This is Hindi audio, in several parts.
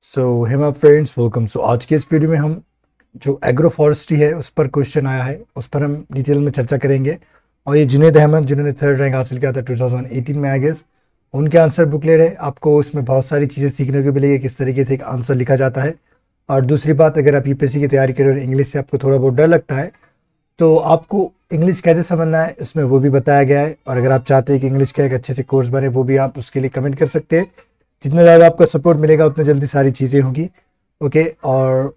Hema friends welcome. आज के इस वीडियो में हम जो एग्रो फॉरेस्ट्री है उस पर क्वेश्चन आया है, उस पर हम डिटेल में चर्चा करेंगे। और ये जुनैद अहमद जिन्होंने 3rd रैंक हासिल किया था 2018 में, आई गेस, उनके आंसर बुकलेट है। आपको उसमें बहुत सारी चीज़ें सीखने को मिलेगी, किस तरीके से एक आंसर लिखा जाता है। और दूसरी बात, अगर आप यूपीएससी की तैयारी कर रहे हो, इंग्लिश से आपको थोड़ा बहुत डर लगता है, तो आपको इंग्लिश कैसे समझना है उसमें वो भी बताया गया है। और अगर आप चाहते हैं कि इंग्लिश का एक अच्छे से कोर्स बने, वो भी आप उसके लिए कमेंट कर सकते हैं। जितना ज़्यादा आपको सपोर्ट मिलेगा उतने जल्दी सारी चीज़ें होगी। ओके, और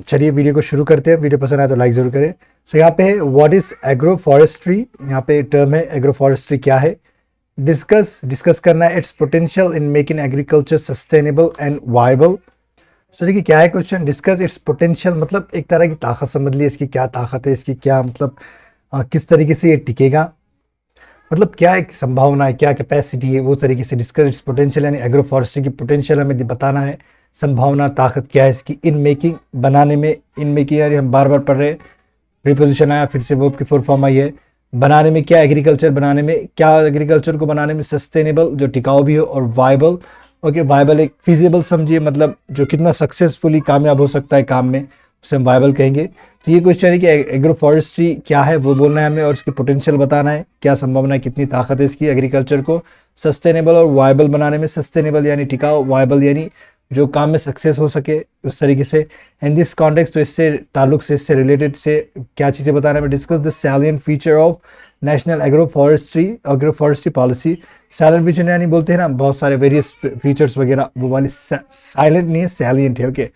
चलिए वीडियो को शुरू करते हैं। वीडियो पसंद आए तो लाइक ज़रूर करें। यहाँ पे है व्हाट इज़ एग्रो फॉरेस्ट्री। यहाँ पे टर्म है एग्रो फॉरेस्ट्री क्या है। डिस्कस करना है it's potential in making agriculture sustainable and viable. देखिए क्या है क्वेश्चन। डिस्कस इट्स पोटेंशियल मतलब एक तरह की ताकत समझ ली, इसकी क्या ताकत है, इसकी क्या मतलब किस तरीके से ये टिकेगा, मतलब क्या एक संभावना है, क्या कैपेसिटी है, वो तरीके से डिस्कस इट्स पोटेंशियल। यानी एग्रो फॉरेस्ट्री की पोटेंशियल हमें बताना है, संभावना, ताकत क्या है इसकी इन मेकिंग, बनाने में। इन मेकिंग यानी हम बार बार पढ़ रहे हैं, प्रीपोजिशन आया, फिर से वर्ब की फुल फॉर्म आई है। बनाने में क्या, एग्रीकल्चर बनाने में क्या, एग्रीकल्चर को बनाने में सस्टेनेबल जो टिकाऊ भी हो, और वायबल। ओके, वायबल एक फिजिबल समझिए, मतलब जो कितना सक्सेसफुली कामयाब हो सकता है काम में, उसे हम वायबल कहेंगे। तो ये क्वेश्चन है कि एग्रो फॉरेस्ट्री क्या है वो बोलना है हमें, और इसकी पोटेंशियल बताना है, क्या संभावना है, कितनी ताकत है इसकी एग्रीकल्चर को सस्टेनेबल और वायबल बनाने में। सस्टेनेबल यानी टिकाऊ, वायबल यानी जो काम में सक्सेस हो सके उस तरीके से। एंड दिस कॉन्टेक्स्ट, तो इससे ताल्लुक से, इससे रिलेटेड से क्या चीज़ें बताना है। Discuss the salient feature of national agro forestry policy. Salient feature यानी बोलते हैं ना बहुत सारे वेरियस फीचर्स वगैरह, वो वाली साइलेंट नहीं है, सैलिएंट है। Okay,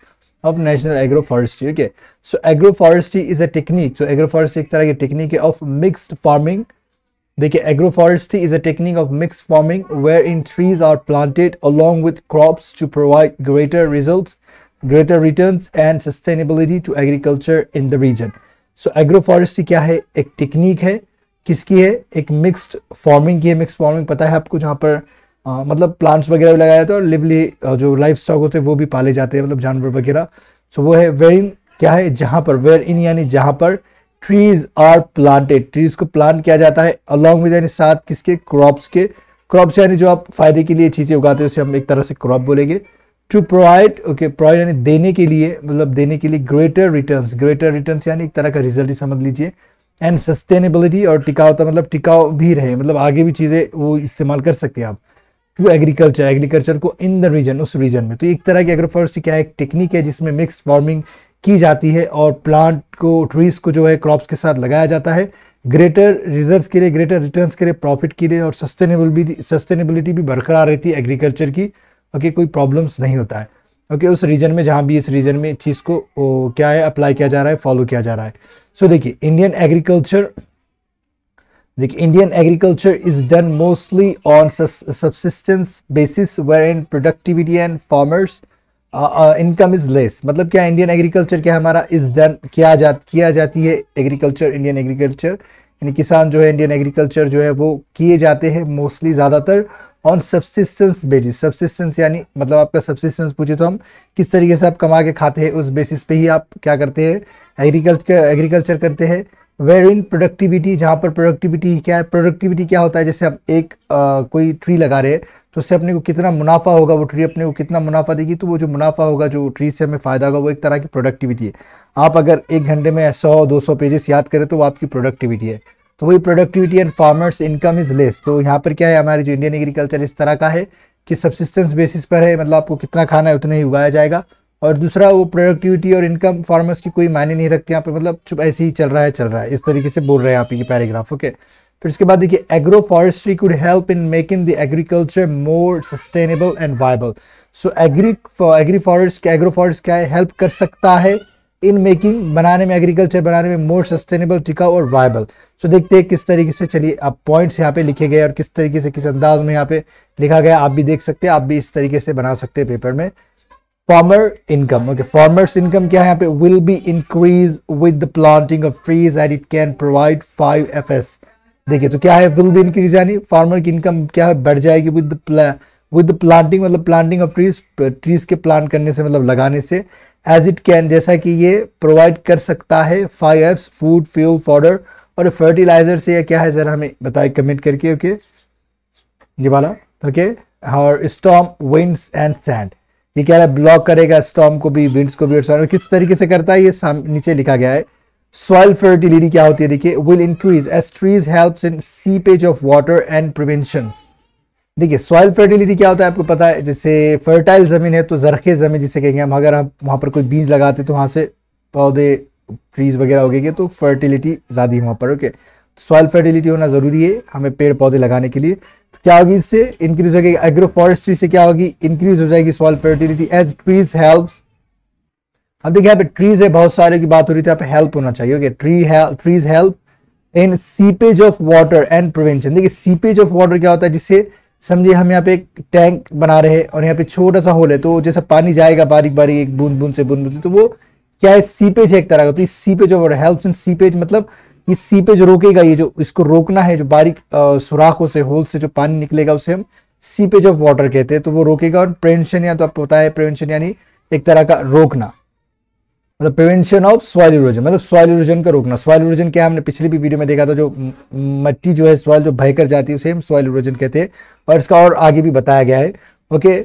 of national agroforestry. Okay, so agroforestry is a technique. So agroforestry एक तरह की टेक्निक है of mixed farming. देखिए, agroforestry is a technique of mixed farming wherein trees are planted along with crops to provide greater results, greater returns and sustainability to agriculture in the region. So agroforestry क्या है, एक टेक्निक है, किसकी है, एक मिक्स्ड फार्मिंग की है। मिक्स्ड फार्मिंग पता है आपको, जहाँ पर मतलब प्लांट्स वगैरह भी लगाया जाता है और लिवली जो लाइफ स्टॉक होते हैं वो भी पाले जाते हैं, मतलब जानवर वगैरह। सो वो है वेरिन क्या है, जहाँ पर, वेर इन यानी जहाँ पर ट्रीज आर प्लांटेड, ट्रीज को प्लांट किया जाता है, अलॉन्ग विद यानी साथ किसके, क्रॉप्स के। क्रॉप्स यानी जो आप फायदे के लिए चीज़ें उगाते हैं उसे हम एक तरह से क्रॉप बोलेंगे। टू प्रोवाइड, ओके, प्रोवाइड यानी देने के लिए, मतलब देने के लिए। ग्रेटर रिटर्न्स, ग्रेटर रिटर्न्स यानी एक तरह का रिजल्ट ही समझ लीजिए। एंड सस्टेनेबिलिटी, और टिकाऊता मतलब टिकाऊ भी रहे, मतलब आगे भी चीज़ें वो इस्तेमाल कर सकते हैं आप। टू एग्रीकल्चर, एग्रीकल्चर को इन द रीजन, उस रीजन में। तो एक तरह की एग्रोफॉरेस्ट्री क्या है, एक टेक्निक है जिसमें मिक्स फार्मिंग की जाती है और प्लांट को, ट्रीज को जो है क्रॉप्स के साथ लगाया जाता है ग्रेटर रिजल्ट्स के लिए, ग्रेटर रिटर्न्स के लिए, प्रॉफिट के लिए, और सस्टेनेबिलिटी भी बरकरार रहती है एग्रीकल्चर की। ओके, कोई प्रॉब्लम्स नहीं होता है। ओके, उस रीजन में जहाँ भी इस रीजन में चीज़ को क्या है, अप्लाई किया जा रहा है, फॉलो किया जा रहा है। सो देखिए, Indian agriculture is done mostly on subsistence basis wherein productivity and farmers income is less। मतलब क्या, इंडियन एग्रीकल्चर क्या हमारा is done किया जाती है एग्रीकल्चर, इंडियन एग्रीकल्चर यानी किसान जो है, इंडियन एग्रीकल्चर जो है वो किए जाते हैं मोस्टली, ज़्यादातर ऑन सब्सिस्टेंस बेसिस। सब्सिस्टेंस यानी मतलब आपका सब्सिस्टेंस पूछे तो हम किस तरीके से आप कमा के खाते हैं, उस बेसिस पे ही आप क्या करते हैं, एग्रीकल्चर करते हैं। वेर इन प्रोडक्टिविटी, जहाँ पर प्रोडक्टिविटी क्या है, प्रोडक्टिविटी क्या होता है, जैसे हम एक कोई ट्री लगा रहे हैं तो उससे अपने को कितना मुनाफा होगा, वो ट्री अपने को कितना मुनाफा देगी, तो वो जो मुनाफा होगा, जो ट्री से हमें फ़ायदा होगा, वो एक तरह की प्रोडक्टिविटी है। आप अगर एक घंटे में 100-200 पेजेस याद करें तो वो आपकी प्रोडक्टिविटी है। तो वही productivity and farmers income is less. तो यहाँ पर क्या है, हमारे जो इंडियन एग्रीकल्चर इस तरह का है कि सब्सिस्टेंस बेसिस पर है, मतलब आपको कितना खाना है उतना ही उगाया जाएगा। और दूसरा, वो प्रोडक्टिविटी और इनकम फार्मर्स की कोई मायने नहीं रखती यहाँ पे, मतलब चुप ऐसे ही चल रहा है, इस तरीके से बोल रहे हैं यहाँ पे ये पैराग्राफ। ओके, फिर इसके बाद देखिए, agro forestry could help in making the agriculture more sustainable and viable. So agro forest क्या है, हेल्प कर सकता है इन मेकिंग, बनाने में, एग्रीकल्चर बनाने में, मोर सस्टेनेबल, टिकाऊ और वायबल। सो देखते हैं किस तरीके से, चलिए अब पॉइंट्स यहाँ पे लिखे गए और किस तरीके से, किस अंदाज में यहाँ पे लिखा गया, आप भी देख सकते हैं, आप भी इस तरीके से बना सकते हैं पेपर में। Farmer income, okay, farmers income क्या है यहाँ पे, will be increase with the planting of trees and it can provide 5 FS। देखिए, तो क्या है, विल बी इंक्रीज यानी फार्मर की इनकम क्या है, बढ़ जाएगी विद द प्लांटिंग, मतलब प्लांटिंग ऑफ ट्रीज के प्लांट करने से, मतलब लगाने से। एज इट कैन, जैसा कि ये प्रोवाइड कर सकता है 5 Fs, फूड, फ्यूल, फॉडर और फर्टिलाइजर से। या क्या है जरा हमें बताए कमेंट करके। ओके, ये वाला, ओके, और स्टॉर्म, विंड्स एंड सैंड। ये क्या है, ब्लॉक करेगा स्टॉर्म को भी, विंड्स को भी, और किस तरीके से करता है ये नीचे लिखा गया है। सॉइल फर्टिलिटी क्या होती है, देखिए, will increase as trees helps in seepage of water and prevention. देखिए सॉइल फर्टिलिटी क्या होता है आपको पता है, जैसे फर्टाइल जमीन है तो जरखे जमीन जिसे कहेंगे हम, अगर हम वहां पर कोई बीज लगाते तो वहां से पौधे ट्रीज वगैरह उगेंगे तो फर्टिलिटी ज़्यादा है वहाँ पर। ओके, सॉइल फर्टिलिटी होना ज़रूरी है हमें पेड़ पौधे लगाने के लिए। तो क्या होगी, इससे इंक्रीज होगी, एग्रो फॉरेस्ट्री से क्या होगी, इंक्रीज हो जाएगी soil fertility as trees helps. अब देखिए यहाँ पे ट्रीज है, बहुत सारे की बात हो रही थी, यहाँ पे हेल्प होना चाहिए। Okay, trees help in seepage of water and prevention. देखिए सीपेज ऑफ वाटर क्या होता है, जिससे समझिए हम यहाँ पे एक टैंक बना रहे हैं और यहाँ पे छोटा सा होल है, तो जैसा पानी जाएगा बारीक बारीक एक बूंद बूंद से बूंद बूंद, तो वो क्या है, सीपेज है एक तरह का। तो इस seepage of water helps in seepage, मतलब ये सीपेज रोकेगा, ये जो इसको रोकना है, जो बारीक सुराखों से होल से जो पानी निकलेगा उसे हम सीपेज ऑफ वाटर कहते हैं, तो वो रोकेगा। और प्रिवेंशन, या तो आपको पता है प्रिवेंशन यानी एक तरह का रोकना, मतलब प्रिवेंशन ऑफ सॉइल इरोजन, मतलब सॉइल इरोजन का रोकना। सॉइल इरोजन क्या, हमने पिछली भी वीडियो में देखा था, जो मिट्टी जो है सॉइल जो बहकर जाती है उसे हम सॉइल इरोजन कहते हैं, और इसका और आगे भी बताया गया है। ओके,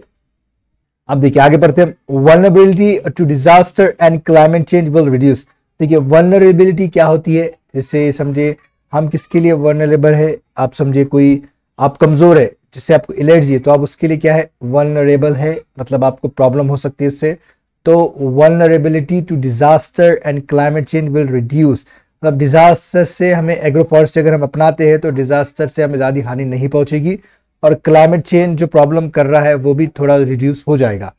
अब देखिए आगे बढ़ते हैं। Vulnerability to disaster and climate change will reduce. देखिए वल्नरेबिलिटी क्या होती है, जैसे समझे हम किसके लिए वल्नरेबल है, आप समझे कोई आप कमजोर है जिससे आपको एलर्जी है, तो आप उसके लिए क्या है, वल्नरेबल है, मतलब आपको प्रॉब्लम हो सकती है उससे। तो vulnerability to disaster and climate change will reduce, मतलब डिजास्टर से हमें, एग्रो फॉरेस्ट्री अगर हम अपनाते हैं तो डिजास्टर से हमें ज़्यादा हानि नहीं पहुंचेगी, और क्लाइमेट चेंज जो प्रॉब्लम कर रहा है वो भी थोड़ा रिड्यूस हो जाएगा।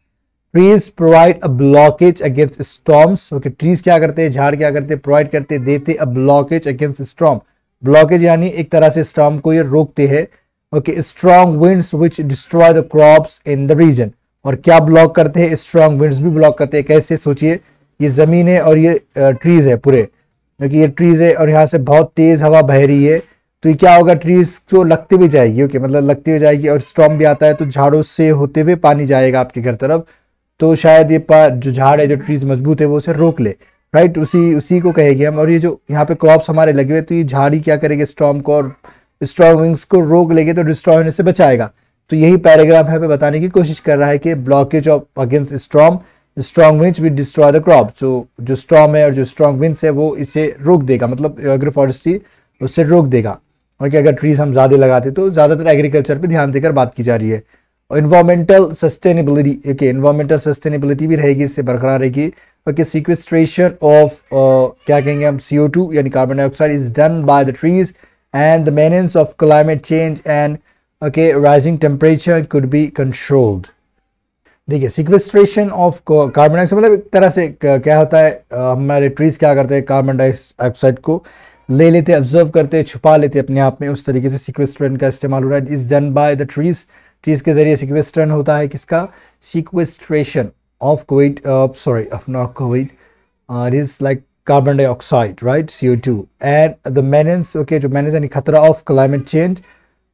Trees provide a blockage against storms. Okay, trees क्या करते हैं, झाड़ क्या करते हैं, प्रोवाइड करते देते a blockage against storm. Blockage यानी एक तरह से स्टॉर्म को ये रोकते हैं। Okay, strong winds which destroy the crops in the region. और क्या ब्लॉक करते हैं, स्ट्रॉन्ग विंड्स भी ब्लॉक करते हैं। कैसे, सोचिए, ये जमीन है और ये ट्रीज है पूरे, क्योंकि ये ट्रीज है और यहाँ से बहुत तेज हवा बह रही है, तो ये क्या होगा, ट्रीज को लगती भी जाएगी। ओके, मतलब लगती भी जाएगी, और स्टॉर्म भी आता है तो झाड़ों से होते हुए पानी जाएगा आपके घर तरफ, तो शायद ये जो झाड़ है, जो ट्रीज मजबूत है वो उसे रोक ले, राइट, उसी को कहेंगे हम। और ये जो यहाँ पे क्रॉप्स हमारे लगे हुए, तो ये झाड़ी क्या करेगी, स्टॉर्म को और स्ट्रॉन्ग विंग्स को रोक लेंगे, तो डिस्ट्रॉय होने से बचाएगा। तो यही पैराग्राफ यहाँ पे बताने की कोशिश कर रहा है कि blockage of against storm, strong winds will destroy the crop. जो स्टॉर्म है और जो स्ट्रॉन्ग विंड्स है वो इसे रोक देगा, मतलब एग्रो फॉरेस्ट्री उससे रोक देगा। और कि अगर ट्रीज हम ज़्यादा लगाते तो ज़्यादातर एग्रीकल्चर पे ध्यान देकर बात की जा रही है। और environmental sustainability, okay, environmental sustainability भी रहेगी, इससे बरकरार रहेगी। ओके, सिक्वेस्ट्रेशन ऑफ क्या कहेंगे हम, CO2 यानी carbon dioxide is done by the trees and the menace of climate change and okay rising temperature could be controlled. देखिए सिक्वेस्ट्रेशन ऑफ कार्बन डाइऑक्साइड मतलब एक तरह से क्या होता है, हमारे ट्रीज क्या करते हैं, कार्बन डाइऑक्साइड को ले लेते, ऑब्जर्व करते, छुपा लेते अपने आप में, उस तरीके से सिक्वेस्ट्रेंट का इस्तेमाल हो रहा है। Is done by the trees, trees के जरिए सिक्वेस्ट्रेंट होता है, किसका, sequestration of Covid, sorry of not Covid, it is like carbon dioxide, right, CO2 and the menace, okay, जो मेनेंस यानी खतरा of climate change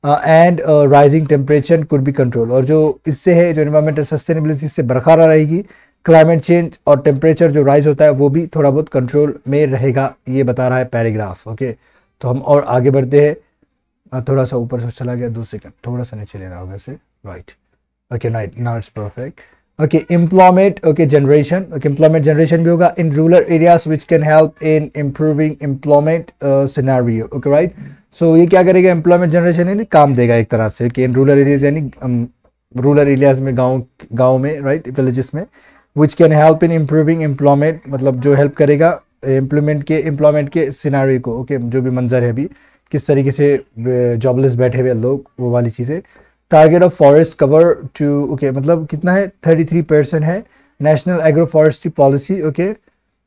and rising temperature could be control. और जो इससे है, जो एनवायरमेंटल सस्टेनेबिलिटी से बरकरार रहेगी, क्लाइमेट चेंज और टेम्परेचर जो राइज होता है वो भी थोड़ा बहुत कंट्रोल में रहेगा, ये बता रहा है पैराग्राफ। ओके, तो हम और आगे बढ़ते हैं। थोड़ा सा ऊपर से चला गया, 2 सेकंड, थोड़ा सा नीचे लेना होगा इसे, right. Okay, now it's perfect. Okay, employment, okay, generation, okay, employment generation भी होगा in rural areas which can help in improving employment scenario. Okay, right. So ये क्या करेगा, एम्प्लॉयमेंट जनरेशन यानी काम देगा एक तरह से, कि इन रूरल एरियाज यानी रूरल एरियाज में, गाँव में, राइट, विलेजेस में, विच can help in improving employment, मतलब जो हेल्प करेगा एम्प्लॉयमेंट के सिनारी को। ओके, जो भी मंजर है अभी, किस तरीके से जॉबलेस बैठे हुए लोग, वो वाली चीज़ें। Target of forest cover to, okay, मतलब कितना है, 33% है। National agro forestry policy, okay,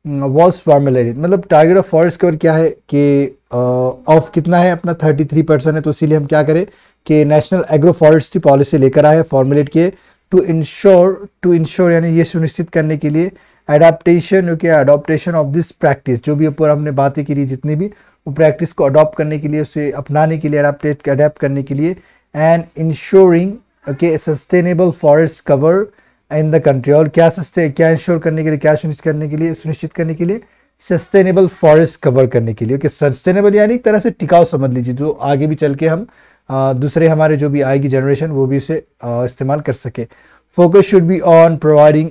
was formulated, मतलब टारगेट ऑफ फॉरेस्ट कवर क्या है कि ऑफ कितना है अपना, 33% है, तो इसीलिए हम क्या करें कि नेशनल एग्रो फॉरेस्ट्री पॉलिसी लेकर आए, फॉर्मुलेट किए, टू इंश्योर यानी ये सुनिश्चित करने के लिए, adaptation, okay, adaptation of this practice, जो भी ऊपर हमने बातें की जितनी भी, वो प्रैक्टिस को अडॉप्ट करने के लिए, उसे अपनाने के लिए, अडेप्ट करने के लिए, and ensuring, okay, sustainable forest cover in the country. और क्या इंश्योर करने के लिए, क्या सुनिश्चित करने के लिए, सस्टेनेबल फॉरेस्ट कवर करने के लिए। ओके, सस्टेनेबल यानी एक तरह से टिकाऊ समझ लीजिए, जो आगे भी चल के हम दूसरे हमारे जो भी आएगी जनरेशन वो भी इसे इस्तेमाल कर सके। Focus should be on providing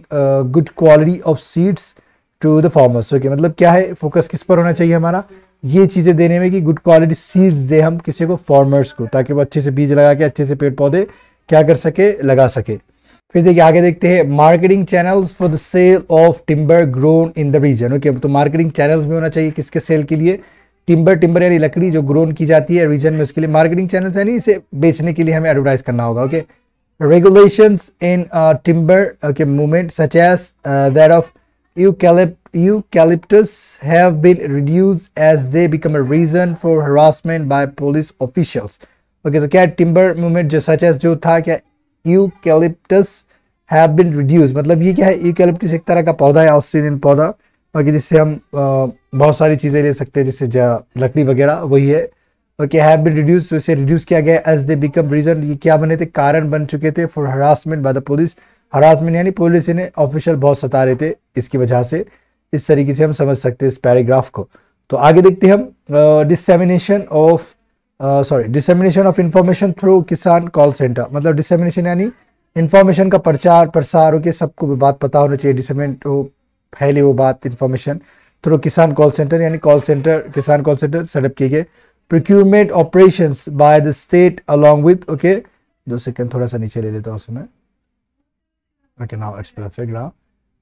good quality of seeds to the farmers. Okay, मतलब क्या है, फोकस किस पर होना चाहिए हमारा, ये चीज़ें देने में कि गुड क्वालिटी सीड्स दे हम किसी को, फार्मर्स को, ताकि वो अच्छे से बीज लगा के अच्छे से पेड़ पौधे क्या कर सके, लगा सके। फिर देखिए आगे देखते हैं, marketing channels for the sale of timber grown in the region. Okay, तो मार्केटिंग चैनल्स भी होना चाहिए किसके सेल के लिए, टिम्बर यानी लकड़ी जो ग्रोन की जाती है रीजन में, उसके लिए मार्केटिंग चैनल्स यानी इसे बेचने के लिए हमें एडवर्टाइज करना होगा। Okay, regulations in timber movement such as that of eucalyptus have been reduced as they become a reason for harassment by police officials। Okay, तो क्या timber movement जो such as जो था, क्या eucalyptus have been reduced, मतलब ये क्या है, eucalyptus एक तरह का पौधा है, ऑस्ट्रेलियन पौधा, बाकी जिससे हम बहुत सारी चीज़ें ले सकते हैं, जिससे लकड़ी वगैरह, वही है। ओके, हैव बीन रिड्यूस, तो इसे रिड्यूस किया गया एज दे बिकम रीजन, ये क्या बने थे, कारण बन चुके थे, for harassment by the police. Harassment यानी पुलिस इन्हें ऑफिशियल बहुत सता रहे थे, इसकी वजह से। इस तरीके से हम समझ सकते हैं इस पैराग्राफ को। तो आगे देखते हैं हम, डिसेमिनेशन ऑफ इंफॉर्मेशन थ्रू किसान कॉल सेंटर, मतलब डिसेमिनेशन यानी इंफॉर्मेशन का प्रचार प्रसार, ओके, सबको भी बात पता होना चाहिए, डिसेमिनेट हो, फैले वो बात, इंफॉर्मेशन थ्रू किसान कॉल सेंटर, यानी कॉल सेंटर, किसान कॉल सेंटर सेटअप किए गए। Procurement operations by the state along with, okay, 2 second थोड़ा सा नीचे ले लेता हूँ उसमें। Okay, now it's perfect now.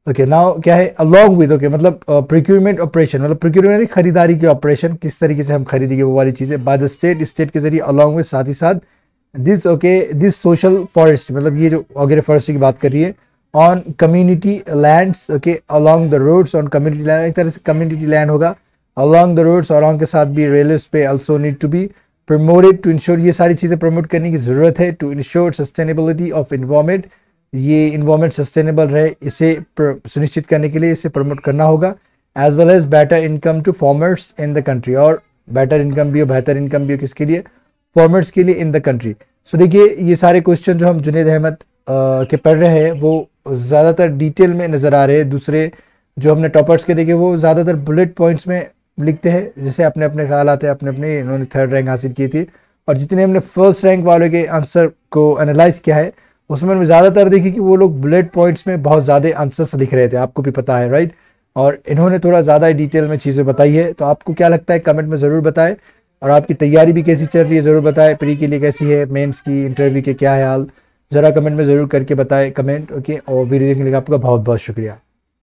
Okay, now क्या है, along with, okay, मतलब procurement operation, मतलब procurement यानी खरीदारी की ऑपरेशन, किस तरीके से हम खरीदेंगे वो वाली चीज़ें, by the state के जरिए, along with साथ ही साथ, this social forest, मतलब ये जो एग्रो फॉरेस्ट्री की बात कर रही है, on community lands, okay, along the roads, on community land, एक तरह से community land होगा, along the roads, along के साथ भी रेलवेज पे also need to be promoted to ensure, ये सारी चीज़ें प्रमोट करने की ज़रूरत है, to ensure sustainability of environment, ये environment sustainable रहे, इसे सुनिश्चित करने के लिए इसे प्रमोट करना होगा, as well as better income to farmers in the country, और better income भी हो, बेहतर इनकम भी हो, किसके लिए, farmers के लिए in the country। सो देखिए ये सारे क्वेश्चन जो हम जुनैद अहमद के पढ़ रहे हैं वो ज़्यादातर डिटेल में नज़र आ रहे हैं, दूसरे जो हमने टॉपर्स के देखे वो ज़्यादातर बुलेट पॉइंट्स में लिखते हैं, जैसे अपने अपने ख्याल आते हैं, अपने अपने, इन्होंने 3rd रैंक हासिल की थी, और जितने हमने 1st रैंक वालों के आंसर को एनालाइज किया है उसमें हमने ज़्यादातर देखी कि वो लोग बुलेट पॉइंट्स में बहुत ज़्यादा आंसर्स लिख रहे थे, आपको भी पता है, राइट। और इन्होंने थोड़ा ज़्यादा डिटेल में चीज़ें बताई है। तो आपको क्या लगता है कमेंट में ज़रूर बताएं, और आपकी तैयारी भी कैसी चल रही है ज़रूर बताएं, प्री के लिए कैसी है, मेंस की, इंटरव्यू के क्या है हाल, ज़रा कमेंट में ज़रूर करके बताएं कमेंट, ओके। और वीडियो देखने के लिए आपका बहुत बहुत शुक्रिया।